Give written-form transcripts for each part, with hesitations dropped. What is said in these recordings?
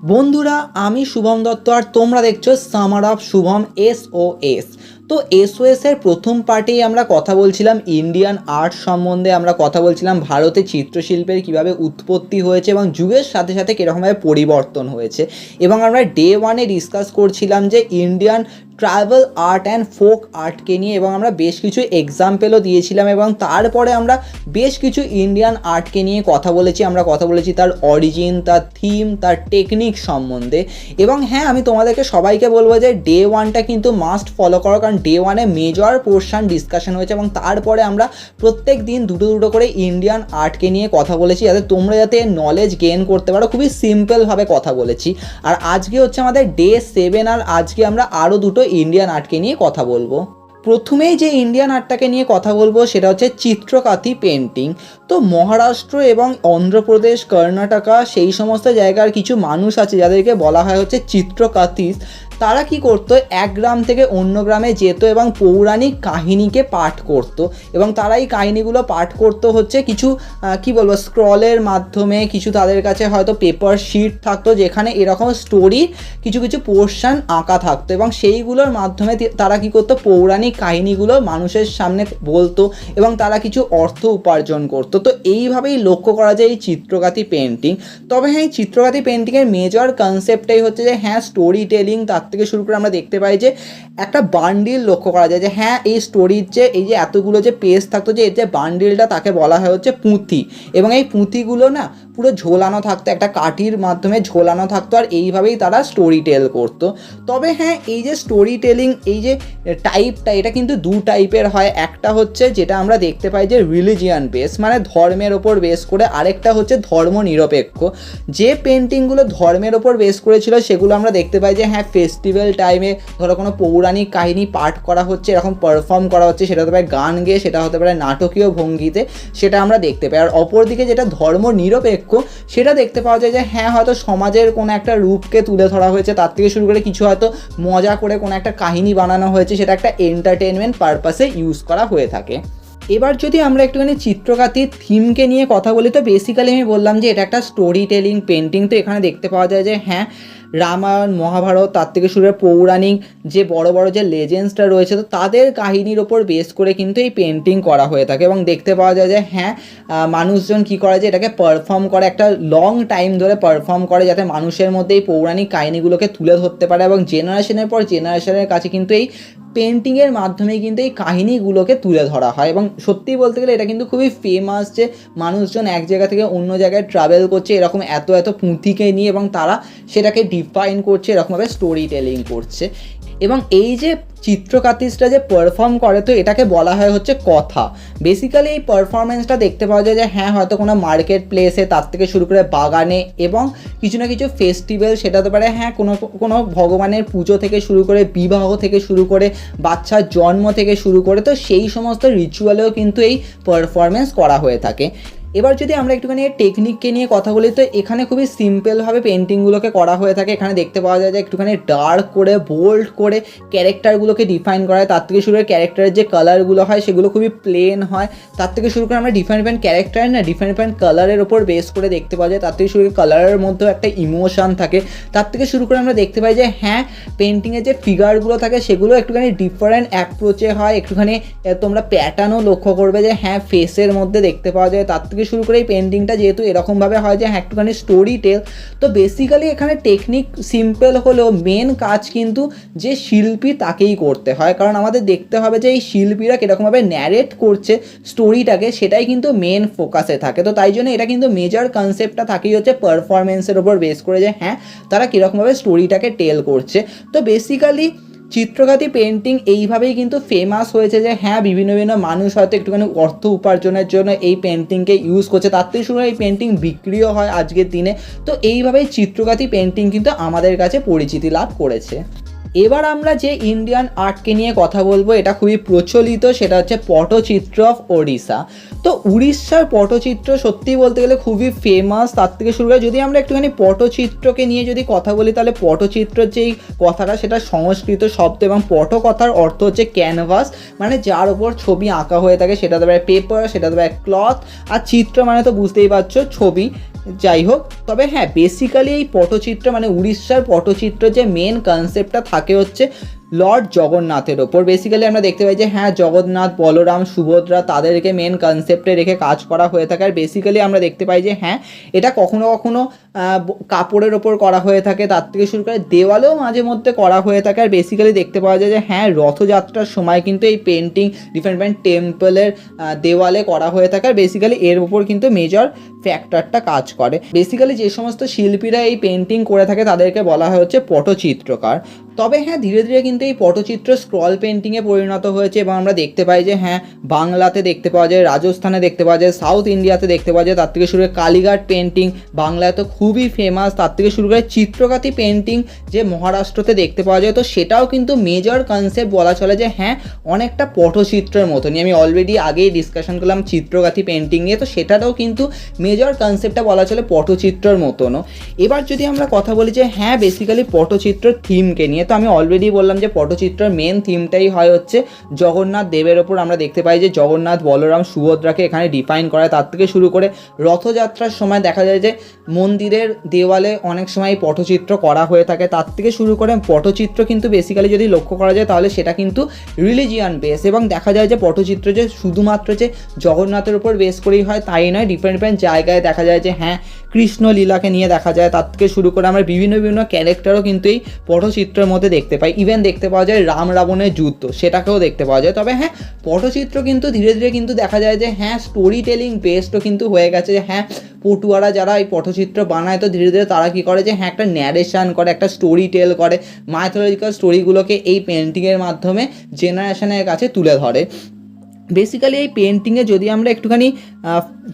বন্ধুরা, আমি শুভম দত্ত আর তোমরা দেখছো সামার অফ শুভম SOS। তো SOS এর প্রথম পার্টেই আমরা কথা বলছিলাম ইন্ডিয়ান আর্ট সম্বন্ধে। আমরা কথা বলছিলাম ভারতে চিত্রশিল্পের কীভাবে উৎপত্তি হয়েছে এবং যুগের সাথে সাথে কীরকমভাবে পরিবর্তন হয়েছে। এবং আমরা ডে ওয়ানে ডিসকাস করছিলাম যে Indian tribal art and folk আর্টকে নিয়ে, এবং আমরা বেশ কিছু এক্সাম্পলও দিয়েছিলাম। এবং তারপরে আমরা বেশ কিছু ইন্ডিয়ান আর্টকে নিয়ে কথা বলেছি। আমরা কথা বলেছি তার অরিজিন, তার থিম, তার টেকনিক সম্বন্ধে। এবং হ্যাঁ, আমি তোমাদেরকে সবাইকে বলবো যে ডে ওয়ানটা কিন্তু মাস্ট ফলো করো, কারণ ডে ওয়ানে মেজর পোর্শন ডিসকাশন হয়েছে এবং তারপরে আমরা প্রত্যেক দিন দুটো দুটো করে ইন্ডিয়ান আর্টকে নিয়ে কথা বলেছি, যাতে তোমরা যাতে নলেজ গেইন করতে পারো। খুবই সিম্পলভাবে কথা বলেছি। আর আজকে হচ্ছে আমাদের ডে 7, আর আজকে আমরা আরও দুটো ইন্ডিয়ান আর্টকে নিয়ে কথা বলবো। প্রথমেই যে ইন্ডিয়ান আর্টটাকে নিয়ে কথা বলবো সেটা হচ্ছে চিত্রকাতি পেন্টিং। তো মহারাষ্ট্র এবং অন্ধ্রপ্রদেশ, কর্ণাটকা, সেই সমস্ত জায়গার কিছু মানুষ আছে যাদেরকে বলা হয় হচ্ছে চিত্রকাতিস। তারা কি করতো, এক গ্রাম থেকে অন্য গ্রামে যেত এবং পৌরাণিক কাহিনীকে পাঠ করত। এবং তারা এই কাহিনীগুলো পাঠ করতো হচ্ছে কিছু স্ক্রলের মাধ্যমে। কিছু তাদের কাছে হয়তো পেপার শিট থাকতো যেখানে এরকম স্টোরি কিছু কিছু পোর্শন আঁকা থাকতো, এবং সেইগুলোর মাধ্যমে তারা কি করতো, পৌরাণিক কাহিনীগুলো মানুষের সামনে বলতো এবং তারা কিছু অর্থ উপার্জন করতো। তো এইভাবেই লক্ষ্য করা যায় এই চিত্রকাতি পেন্টিং। তবে হ্যাঁ, এই চিত্রকাতি পেন্টিংয়ের মেজর কনসেপ্টটাই হচ্ছে যে হ্যাঁ, স্টোরি টেলিং। তার থেকে শুরু করে আমরা দেখতে পাই যে একটা বান্ডিল লক্ষ্য করা যায়, যে হ্যাঁ, এই স্টোরির যে এই যে এতগুলো যে পেজ থাকতো, যে এর যে বান্ডিলটা, তাকে বলা হয় হচ্ছে পুঁথি। এবং এই পুঁথিগুলো না পুরো ঝোলানো থাকতো, একটা কাঠির মাধ্যমে ঝোলানো থাকতো, আর এইভাবেই তারা স্টোরি টেল করতো। তবে হ্যাঁ, এই যে স্টোরি টেলিং, এই যে টাইপটা, এটা কিন্তু দু টাইপের হয়। একটা হচ্ছে যেটা আমরা দেখতে পাই যে রিলিজিয়ান বেস, মানে ধর্মের ওপর বেস করে। আরেকটা হচ্ছে ধর্ম নিরপেক্ষ। যে পেন্টিংগুলো ধর্মের ওপর বেস করেছিল সেগুলো আমরা দেখতে পাই যে হ্যাঁ, ফেস্টিভ্যাল টাইমে ধরো কোনো পৌরাণিক কাহিনী পাঠ করা হচ্ছে, এরকম পারফর্ম করা হচ্ছে, সেটা হতে পারে গান গেয়ে, সেটা হতে পারে নাটকীয় ভঙ্গিতে, সেটা আমরা দেখতে পাই। আর অপরদিকে যেটা ধর্ম নিরপেক্ষ, সেটা দেখতে পাওয়া যায় যে হ্যাঁ, হয়তো সমাজের কোনো একটা রূপকে তুলে ধরা হয়েছে, তার থেকে শুরু করে কিছু হয়তো মজা করে কোনো একটা কাহিনী বানানো হয়েছে, সেটা একটা এন্টারটেনমেন্ট পারপাসে ইউজ করা হয়ে থাকে। এবার যদি আমরা একটুখানি চিত্রকাতির থিমকে নিয়ে কথা বলি, তো বেসিক্যালি আমি বললাম যে এটা একটা স্টোরি টেলিং পেন্টিং। তো এখানে দেখতে পাওয়া যায় যে হ্যাঁ, রামায়ণ, মহাভারত, তার থেকে শুরু করে পৌরাণিক যে বড় বড় যে লেজেন্ডসটা রয়েছে, তো তাদের কাহিনীর ওপর বেস করে কিন্তু এই পেন্টিং করা হয়ে থাকে। এবং দেখতে পাওয়া যায় যে হ্যাঁ, মানুষজন কী করে, যে এটাকে পারফর্ম করে, একটা লং টাইম ধরে পারফর্ম করে, যাতে মানুষের মধ্যে এই পৌরাণিক কাহিনীগুলোকে তুলে ধরতে পারে। এবং জেনারেশনের পর জেনারেশনের কাছে কিন্তু এই পেন্টিংয়ের মাধ্যমেই কিন্তু এই কাহিনীগুলোকে তুলে ধরা হয়। এবং সত্যি বলতে গেলে এটা কিন্তু খুবই ফেমাস, যে মানুষজন এক জায়গা থেকে অন্য জায়গায় ট্রাভেল করছে এরকম এত এত পুঁথিকে নিয়ে, এবং তারা সেটাকে ডিফাইন করছে, এরকমভাবে স্টোরি টেলিং করছে। এবং এই যে চিত্রকাতিসটা যে পারফর্ম করে, তো এটাকে বলা হয় হচ্ছে কথা। বেসিক্যালি এই পারফরমেন্সটা দেখতে পাওয়া যায় যে হ্যাঁ, হয়তো কোনো মার্কেট প্লেসে, তার থেকে শুরু করে বাগানে, এবং কিছু না কিছু ফেস্টিভ্যাল, সেটা হতে পারে হ্যাঁ কোনো ভগবানের পুজো থেকে শুরু করে, বিবাহ থেকে শুরু করে, বাচ্চার জন্ম থেকে শুরু করে, তো সেই সমস্ত রিচুয়ালেও কিন্তু এই পারফরমেন্স করা হয়ে থাকে। এবার যদি আমরা একটুখানি টেকনিককে নিয়ে কথা বলি, তো এখানে খুবই সিম্পলভাবে পেন্টিংগুলোকে করা হয়ে থাকে। এখানে দেখতে পাওয়া যায় যে একটুখানি ডার্ক করে, বোল্ড করে ক্যারেক্টারগুলোকে ডিফাইন করা হয়। তার থেকে শুরু করে ক্যারেক্টারের যে কালারগুলো হয় সেগুলো খুবই প্লেন হয়। তার থেকে শুরু করে আমরা ডিফারেন্ট ক্যারেক্টার না ডিফারেন্ট কালারের ওপর বেস করে দেখতে পাওয়া যায়। তার থেকে শুরু করে কালারের মধ্যেও একটা ইমোশন থাকে। তার থেকে শুরু করে আমরা দেখতে পাই যে হ্যাঁ, পেন্টিংয়ের যে ফিগারগুলো থাকে সেগুলো একটুখানি ডিফারেন্ট অ্যাপ্রোচে হয়। একটুখানি তোমরা প্যাটার্নও লক্ষ্য করবে যে হ্যাঁ, ফেসের মধ্যে দেখতে পাওয়া যায়। তার থেকে শুরু করে এই পেন্টিংটা যেহেতু এরকমভাবে হয় যে হ্যাঁ, একটুখানি স্টোরি টেল। তো বেসিক্যালি এখানে টেকনিক সিম্পল হলেও মেন কাজ কিন্তু যে শিল্পী তাকেই করতে হয়, কারণ আমাদের দেখতে হবে যে এই শিল্পীরা কীরকমভাবে ন্যারেট করছে স্টোরিটাকে, সেটাই কিন্তু মেন ফোকাসে থাকে। তো তাই জন্য এটা কিন্তু মেজর কনসেপ্টটা থাকেই হচ্ছে পারফরমেন্সের ওপর বেস করে, যে হ্যাঁ, তারা কীরকমভাবে স্টোরিটাকে টেল করছে। তো বেসিক্যালি চিত্রকাতি পেন্টিং এইভাবেই কিন্তু ফেমাস হয়েছে, যে হ্যাঁ, বিভিন্ন বিভিন্ন মানুষ হয়তো একটুখানি অর্থ উপার্জনের জন্য এই পেন্টিংকে ইউজ করছে, তার থেকে শুরু এই পেন্টিং বিক্রিও হয় আজকের দিনে। তো এইভাবেই চিত্রকাতি পেন্টিং কিন্তু আমাদের কাছে পরিচিতি লাভ করেছে। এবার আমরা যে ইন্ডিয়ান আর্টকে নিয়ে কথা বলবো, এটা খুবই প্রচলিত, সেটা হচ্ছে পটচিত্র অফ ওড়িশা। তো উড়িষ্যার পটচিত্র সত্যি বলতে গেলে খুবই ফেমাস। তার থেকে শুরু করে যদি আমরা একটুখানি পটচিত্রকে নিয়ে যদি কথা বলি, তাহলে পটচিত্রের যেই কথাটা, সেটা সংস্কৃত শব্দ, এবং পট কথার অর্থ হচ্ছে ক্যানভাস, মানে যার ওপর ছবি আঁকা হয়ে থাকে। সেটা হতে পারে পেপার, সেটা হতে পারে ক্লথ, আর চিত্র মানে তো বুঝতেই পারছো ছবি। যাই হোক, তবে হ্যাঁ বেসিক্যালি এই পটচিত্র মানে উড়িষ্যার পটচিত্র যে মেন কনসেপ্টটা থাকে হচ্ছে লর্ড জগন্নাথের ওপর। বেসিক্যালি আমরা দেখতে পাই যে হ্যাঁ জগন্নাথ, বলরাম, সুভদ্রা তাদেরকে মেন কনসেপ্টে রেখে কাজ করা হয়ে থাকে। আর বেসিক্যালি আমরা দেখতে পাই যে হ্যাঁ এটা কখনো কখনো কাপড়ের ওপর করা হয়ে থাকে, তার থেকে শুরু করে দেওয়ালেও মাঝে মধ্যে করা হয়ে থাকে। আর বেসিক্যালি দেখতে পাওয়া যায় যে হ্যাঁ রথযাত্রার সময় কিন্তু এই পেন্টিং ডিফারেন্ট টেম্পলের দেওয়ালে করা হয়ে থাকে। আর বেসিক্যালি এর উপর কিন্তু মেজর ফ্যাক্টরটা কাজ করে। বেসিক্যালি যে সমস্ত শিল্পীরা এই পেন্টিং করে থাকে তাদেরকে বলা হয় হচ্ছে পটচিত্রকার। তবে হ্যাঁ ধীরে ধীরে কিন্তু এই পটচিত্র স্ক্রল পেন্টিংয়ে পরিণত হয়েছে এবং আমরা দেখতে পাই যে হ্যাঁ বাংলাতে দেখতে পাওয়া যায়, রাজস্থানে দেখতে পাওয়া যায়, সাউথ ইন্ডিয়াতে দেখতে পাওয়া যায়, তার থেকে শুরু করে কালীঘাট পেন্টিং বাংলায় তো খুবই ফেমাস, তার থেকে শুরু করে চিত্রকাতি পেন্টিং যে মহারাষ্ট্রতে দেখতে পাওয়া যায়। তো সেটাও কিন্তু মেজর কনসেপ্ট বলা চলে যে হ্যাঁ অনেকটা পটচিত্রের মতনই। আমি অলরেডি আগেই ডিসকাশন করলাম চিত্রকাতি পেন্টিং নিয়ে, তো সেটারও কিন্তু মেজর কনসেপ্টটা বলা চলে পটচিত্রের মতনও। এবার যদি আমরা কথা বলি যে হ্যাঁ বেসিক্যালি পটচিত্রের থিমকে নিয়ে, তো আমি অলরেডি বললাম যে পটচিত্রের মেন থিমটাই হয় হচ্ছে জগন্নাথ দেবের ওপর। আমরা দেখতে পাই যে জগন্নাথ, বলরাম, সুভদ্রাকে এখানে ডিফাইন করা হয়। তার থেকে শুরু করে রথযাত্রার সময় দেখা যায় যে মন্দিরের দেওয়ালে অনেক সময় পটচিত্র করা হয়ে থাকে। তার থেকে শুরু করে পটচিত্র কিন্তু বেসিক্যালি যদি লক্ষ্য করা যায় তাহলে সেটা কিন্তু রিলিজিয়ান বেস, এবং দেখা যায় যে পটচিত্র যে শুধুমাত্র যে জগন্নাথের উপর বেস করেই হয় তাই নয়, ডিফারেন্ট ডিফারেন্ট জায়গায় দেখা যায় যে হ্যাঁ কৃষ্ণ লীলাকে নিয়ে দেখা যায়। তার থেকে শুরু করে আমরা বিভিন্ন বিভিন্ন ক্যারেক্টারও কিন্তু এই পটচিত্রের মধ্যে দেখতে পাই। ইভেন দেখতে পাওয়া যায় রাম রাবণের যুদ্ধ, সেটাকেও দেখতে পাওয়া যায়। তবে হ্যাঁ পটচিত্র কিন্তু ধীরে ধীরে কিন্তু দেখা যায় যে হ্যাঁ স্টোরি টেলিং বেসডও কিন্তু হয়ে গেছে। যে হ্যাঁ পটুয়ারা যারা এই পটচিত্র বানায় তো ধীরে ধীরে তারা কী করে যে হ্যাঁ একটা ন্যারেশন করে, একটা স্টোরি টেল করে, মাইথোলজিক্যাল স্টোরিগুলোকে এই পেন্টিংয়ের মাধ্যমে জেনারেশনের কাছে তুলে ধরে। বেসিক্যালি এই পেন্টিংয়ে যদি আমরা একটুখানি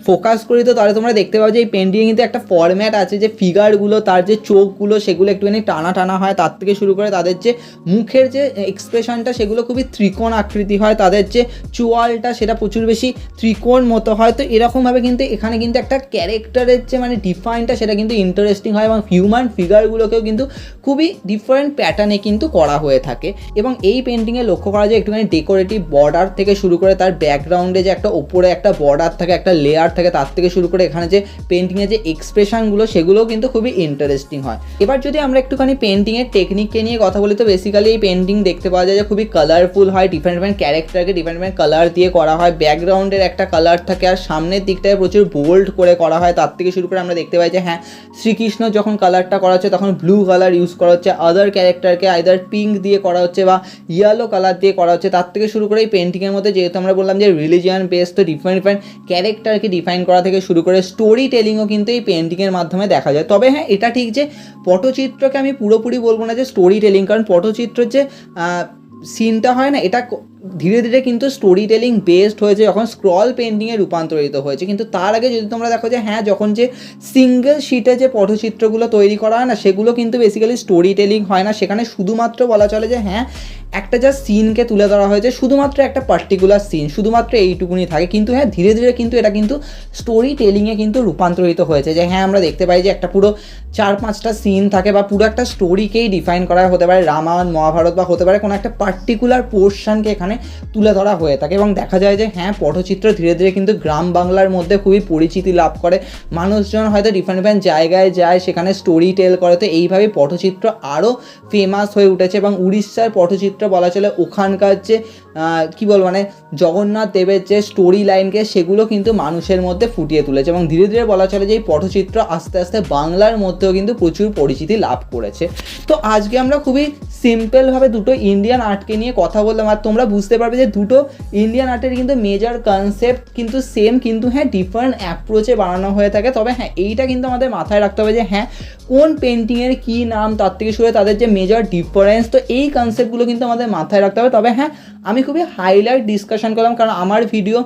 ফোকাস করি তো তাহলে তোমরা দেখতে পাও যে এই পেন্টিংয়ে কিন্তু একটা ফরম্যাট আছে, যে ফিগারগুলো তার যে চোখগুলো সেগুলো একটুখানি টানা টানা হয়, তার থেকে শুরু করে তাদের যে মুখের যে এক্সপ্রেশনটা সেগুলো খুবই ত্রিকোণ আকৃতি হয়, তাদের যে চোয়ালটা সেটা প্রচুর বেশি ত্রিকোণ মতো হয়। তো এরকমভাবে কিন্তু এখানে কিন্তু একটা ক্যারেক্টারের যে মানে ডিফাইনটা সেটা কিন্তু ইন্টারেস্টিং হয়, এবং হিউম্যান ফিগারগুলোকেও কিন্তু খুবই ডিফারেন্ট প্যাটার্নে কিন্তু করা হয়ে থাকে। এবং এই পেন্টিংয়ে লক্ষ্য করা যায় একটুখানি ডেকোরেটিভ বর্ডার থেকে শুরু করে তার ব্যাকগ্রাউন্ডে যে একটা ওপরে একটা বর্ডার থাকে, একটা লেয়ার থাকে, তার থেকে শুরু করে এখানে যে পেন্টিংয়ের যে এক্সপ্রেশনগুলো সেগুলোও কিন্তু খুবই ইন্টারেস্টিং হয়। এবার যদি আমরা একটুখানি পেন্টিংয়ের টেকনিককে নিয়ে কথা বলি তো বেসিক্যালি এই পেন্টিং দেখতে পাওয়া যায় যে খুবই কালারফুল হয়, ডিফারেন্ট ডিফারেন্ট ক্যারেক্টারকে ডিফারেন্ট ডিফারেন্ট কালার দিয়ে করা হয়, ব্যাকগ্রাউন্ডের একটা কালার থাকে, আর সামনের দিকটায় প্রচুর বোল্ড করে করা হয়। তার থেকে শুরু করে আমরা দেখতে পাই যে হ্যাঁ শ্রীকৃষ্ণ যখন কালারটা করা হচ্ছে তখন ব্লু কালার ইউজ করা হচ্ছে, আদার ক্যারেক্টারকে আইদার পিঙ্ক দিয়ে করা হচ্ছে বা ইয়েলো কালার দিয়ে করা হচ্ছে। তার থেকে শুরু করে এই পেন্টিংয়ের মধ্যে যেহেতু আমরা বললাম যে রিলিজিয়ান বেস, তো ডিফারেন্ট ডিফারেন্ট ক্যারেক্টারকে ডিফাইন করা থেকে শুরু করে স্টোরি টেলিংও কিন্তু এই পেন্টিংয়ের মাধ্যমে দেখা যায়। তবে হ্যাঁ এটা ঠিক যে পটচিত্রকে আমি পুরোপুরি বলবো না যে স্টোরি টেলিং, কারণ পটচিত্রের যে সিনটা হয় না এটা ধীরে ধীরে কিন্তু স্টোরি টেলিং বেসড হয়েছে যখন স্ক্রল পেন্টিংয়ে রূপান্তরিত হয়েছে। কিন্তু তার আগে যদি তোমরা দেখো যে হ্যাঁ যখন যে সিঙ্গেল শিটে যে পটচিত্রগুলো তৈরি করা হয় না সেগুলো কিন্তু বেসিক্যালি স্টোরি টেলিং হয় না, সেখানে শুধুমাত্র বলা চলে যে হ্যাঁ একটা যা সিনকে তুলে ধরা হয়েছে, শুধুমাত্র একটা পার্টিকুলার সিন, শুধুমাত্র এইটুকুনি থাকে। কিন্তু হ্যাঁ ধীরে ধীরে কিন্তু এটা কিন্তু স্টোরি টেলিংয়ে কিন্তু রূপান্তরিত হয়েছে, যে হ্যাঁ আমরা দেখতে পাই যে একটা পুরো 4-5টা সিন থাকে বা পুরো একটা স্টোরিকেই ডিফাইন করা হতে পারে, রামায়ণ মহাভারত বা হতে পারে কোনো একটা পার্টিকুলার পোর্শনকে এখানে তুলে ধরা হয়ে থাকে। এবং দেখা যায় যে হ্যাঁ পটচিত্র ধীরে ধীরে কিন্তু গ্রাম বাংলার মধ্যে খুবই পরিচিতি লাভ করে, মানুষজন হয়তো ডিফারেন্ট ডিফারেন্ট জায়গায় যায় সেখানে স্টোরি টেল করে। তো এইভাবে পটচিত্র আরও ফেমাস হয়ে উঠেছে, এবং উড়িষ্যার পটচিত্র বলা চলে ওখানকার যে কী বলবো মানে জগন্নাথ দেবের যে স্টোরি লাইনকে সেগুলো কিন্তু মানুষের মধ্যে ফুটিয়ে তুলেছে, এবং ধীরে ধীরে বলা চলে যে এই পটচিত্র আস্তে আস্তে বাংলার মধ্যেও কিন্তু প্রচুর পরিচিতি লাভ করেছে। তো আজকে আমরা খুবই সিম্পলভাবে দুটো ইন্ডিয়ান আর্টকে নিয়ে কথা বললাম, আর তোমরা বুঝতে পারবে যে দুটো ইন্ডিয়ান আর্টের কিন্তু মেজর কনসেপ্ট কিন্তু সেম, কিন্তু হ্যাঁ ডিফারেন্ট অ্যাপ্রোচে বানানো হয়ে থাকে। তবে হ্যাঁ এইটা কিন্তু আমাদের মাথায় রাখতে হবে যে হ্যাঁ কোন পেন্টিংয়ের কী নাম, তার থেকে শুরু তাদের যে মেজর ডিফারেন্স, তো এই কনসেপ্টগুলো কিন্তু আমাদের মাথায় রাখতে হবে। তবে হ্যাঁ আমি খুবই হাইলাইট ডিসকাশন করলাম, কারণ আমার ভিডিও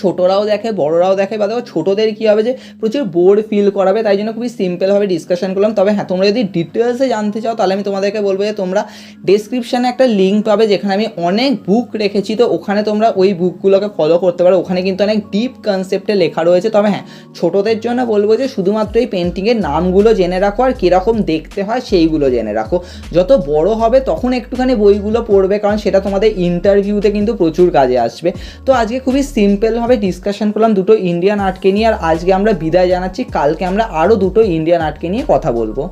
ছোটরাও দেখে বড়রাও দেখে, বা দেখো ছোটোদের কী হবে যে প্রচুর বোর ফিল করাবে, তাই জন্য খুবই সিম্পলভাবে ডিসকাশন করলাম। তবে হ্যাঁ তোমরা যদি ডিটেলসে জানতে চাও তাহলে আমি তোমাদেরকে বলবো যে তোমরা ডেসক্রিপশানে একটা লিঙ্ক পাবে যেখানে আমি অনেক বুক রেখেছি, তো ওখানে তোমরা ওই বুকগুলোকে ফলো করতে পারো, ওখানে কিন্তু অনেক ডিপ কনসেপ্টে লেখা রয়েছে। তবে হ্যাঁ ছোটোদের জন্য বলবো যে শুধুমাত্র এই পেন্টিংয়ের নামগুলো জেনে রাখো আর কীরকম দেখতে হয় সেইগুলো জেনে রাখো। যত বড় হবে তখন একটুখানি বইগুলো পড়বে, কারণ সেটা তোমাদের ইন্টারভিউতে কিন্তু প্রচুর কাজে আসবে। তো আজকে খুবই সিম্পল ভালোভাবে ডিসকাশন করলাম দুটো ইন্ডিয়ান আর্টকে নিয়ে, আর আজকে আমরা বিদায় জানাচ্ছি। কালকে আমরা আরও দুটো ইন্ডিয়ান আর্টকে নিয়ে কথা বলবো।